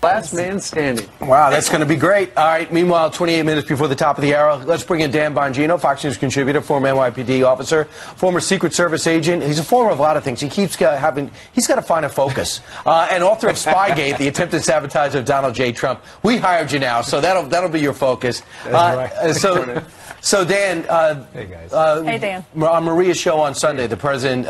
Last man standing. Wow, that's going to be great. All right, meanwhile, 28 minutes before the top of the hour, let's bring in Dan Bongino, Fox News contributor, former NYPD officer, former Secret Service agent. He's a former of a lot of things. He keeps he's got to find a focus. And author of Spygate, the attempted sabotage of Donald J. Trump. We hired you now, so that'll be your focus. That's right. So Dan, hey guys. Hey Dan. On Maria's show on Sunday, the president,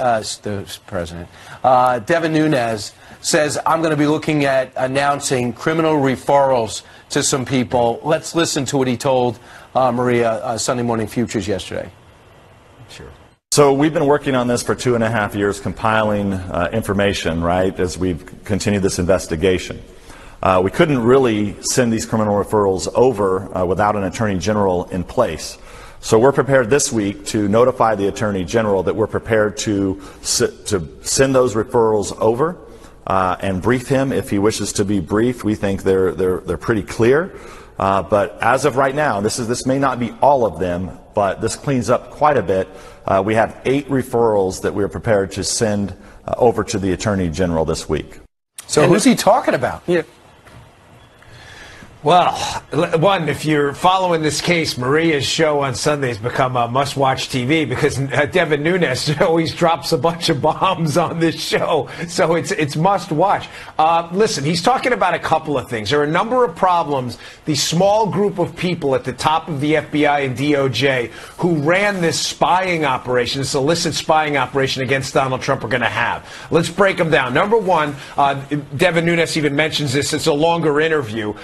Devin Nunes, says, I'm going to be looking at announcing criminal referrals to some people. Let's listen to what he told Maria Sunday Morning Futures yesterday. Sure. So we've been working on this for 2.5 years, compiling information, right, as we've continued this investigation. We couldn't really send these criminal referrals over without an attorney general in place. So we're prepared this week to notify the attorney general that we're prepared to send those referrals over and brief him if he wishes to be briefed. We think they're pretty clear. But as of right now, this may not be all of them, but this cleans up quite a bit. We have 8 referrals that we're prepared to send over to the attorney general this week. So who's he talking about? Yeah. Well, one, if you're following this case, Maria's show on Sunday has become a must-watch TV because Devin Nunes always drops a bunch of bombs on this show, so it's must-watch. Listen, he's talking about a couple of things. There are a number of problems the small group of people at the top of the FBI and DOJ who ran this spying operation, this illicit spying operation against Donald Trump are going to have. Let's break them down. Number one, Devin Nunes even mentions this. It's a longer interview.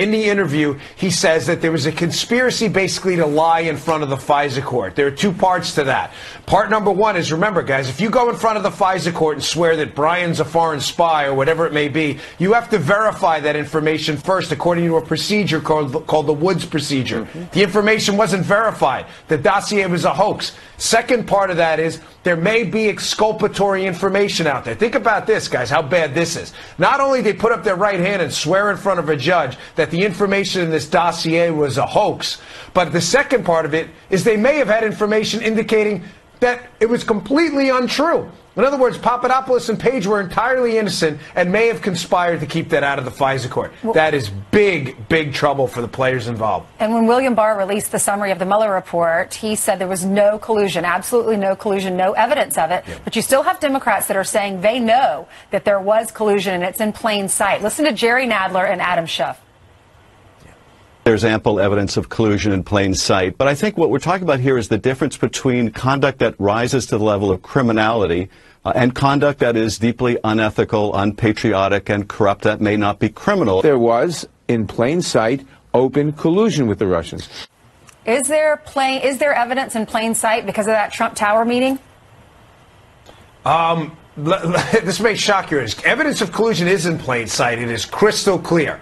In the interview, he says that there was a conspiracy basically to lie in front of the FISA court. There are 2 parts to that. Part number one is, remember, guys, if you go in front of the FISA court and swear that Brian's a foreign spy or whatever it may be, you have to verify that information first according to a procedure called the Woods procedure. The information wasn't verified. The dossier was a hoax. Second part of that is there may be exculpatory information out there. Think about this, guys, how bad this is. Not only did they put up their right hand and swear in front of a judge that the information in this dossier was a hoax, but the second part of it is they may have had information indicating that it was completely untrue. In other words, Papadopoulos and Page were entirely innocent and may have conspired to keep that out of the FISA court. That is big, big trouble for the players involved. And when William Barr released the summary of the Mueller report, he said there was no collusion, absolutely no collusion, no evidence of it. Yeah. But you still have Democrats that are saying they know that there was collusion and it's in plain sight. Listen to Jerry Nadler and Adam Schiff. There's ample evidence of collusion in plain sight. But I think what we're talking about here is the difference between conduct that rises to the level of criminality and conduct that is deeply unethical, unpatriotic, and corrupt that may not be criminal. There was, in plain sight, open collusion with the Russians. Is there evidence in plain sight because of that Trump Tower meeting? This may shock you. Evidence of collusion is in plain sight. It is crystal clear.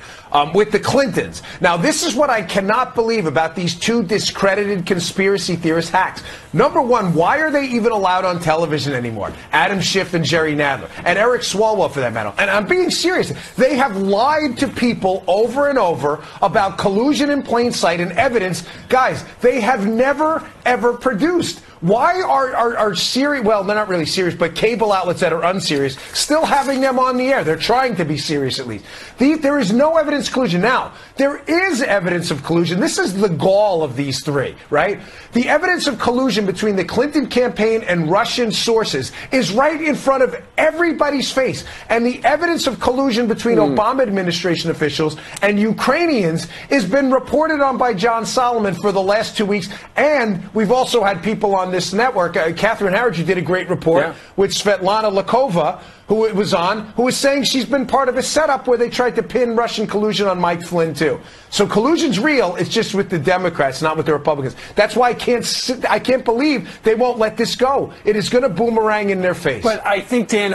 With the Clintons. Now, this is what I cannot believe about these 2 discredited conspiracy theorist hacks. Number one, why are they even allowed on television anymore? Adam Schiff and Jerry Nadler. And Eric Swalwell, for that matter. And I'm being serious. They have lied to people over and over about collusion in plain sight and evidence. Guys, they have never, ever produced. Why are serious, well, they're not really serious, but cable outlets that are unserious still having them on the air? They're trying to be serious, at least. There is no evidence of collusion. Now, there is evidence of collusion. This is the gall of these 3, right? The evidence of collusion between the Clinton campaign and Russian sources is right in front of everybody's face. And the evidence of collusion between Obama administration officials and Ukrainians has been reported on by John Solomon for the last 2 weeks. And we've also had people on this network, Catherine Harridge, who did a great report with Svetlana Lakova, who it was on, who was saying she's been part of a setup where they tried to pin Russian collusion on Mike Flynn, too. So collusion's real. It's just with the Democrats, not with the Republicans. That's why I can't believe they won't let this go. It is going to boomerang in their face. But I think, Dan,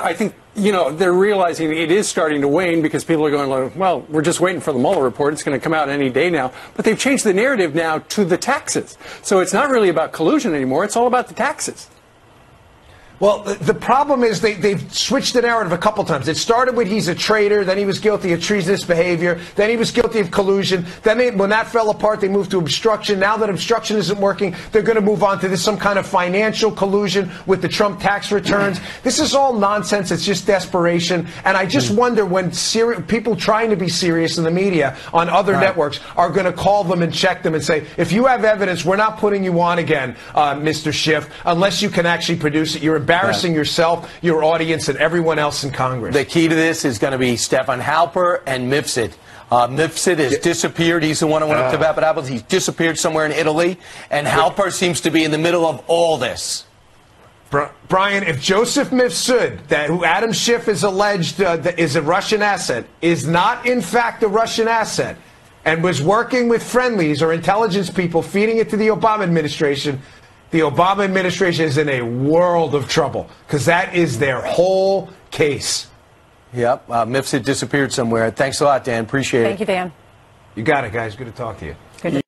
you know, they're realizing it is starting to wane because people are going, well, we're just waiting for the Mueller report. It's going to come out any day now. But they've changed the narrative now to the taxes. So it's not really about collusion anymore. It's all about the taxes. Well, the problem is they've switched the narrative a couple times. It started with he's a traitor, then he was guilty of treasonous behavior, then he was guilty of collusion. Then when that fell apart, they moved to obstruction. Now that obstruction isn't working, they're going to move on to this some kind of financial collusion with the Trump tax returns. This is all nonsense. It's just desperation. And I just wonder when people trying to be serious in the media on other networks are going to call them and check them and say, if you have evidence, we're not putting you on again, Mr. Schiff, unless you can actually produce it. You're embarrassing yourself, your audience, and everyone else in Congress. The key to this is going to be Stefan Halper and Mifsud. Mifsud has disappeared. He's the one who went up to Bappa Apples. He's disappeared somewhere in Italy. And Halper seems to be in the middle of all this. Brian, if Joseph Mifsud, who Adam Schiff is alleged is a Russian asset, is not in fact a Russian asset, and was working with friendlies or intelligence people feeding it to the Obama administration, the Obama administration is in a world of trouble, because that is their whole case. Yep. Mifsud disappeared somewhere. Thanks a lot, Dan. Appreciate it. Thank you, Dan. You got it, guys. Good to talk to you. Good.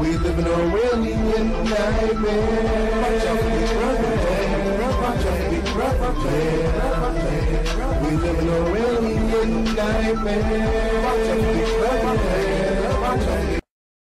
We live in a alien nightmare. We live in a alien nightmare.